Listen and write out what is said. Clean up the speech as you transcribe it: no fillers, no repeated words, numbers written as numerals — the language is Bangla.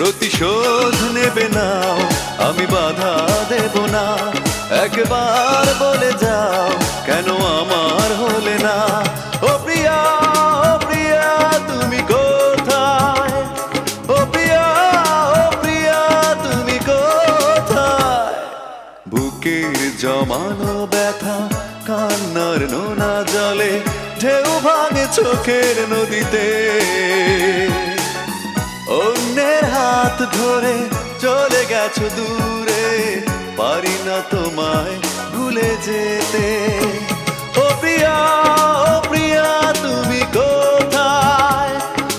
প্রতিশোধ নেবে নাও, আমি বাধা দেব না। একবার বলে যাও, কেন আমার হলে না? ও প্রিয়া, ও প্রিয়া, তুমি কোথায়? ও প্রিয়া, ও প্রিয়া, তুমি কোথায়? বুকের জমানো ব্যথা কান্নার নোনা জলে ঢেউ ভাঙে চোখের নদীতে। অন্যের হাত ধরে চলে গেছো দূরে, পারি না তোমায় ভুলে যেতে। ও প্রিয়া, ও প্রিয়া, তুমি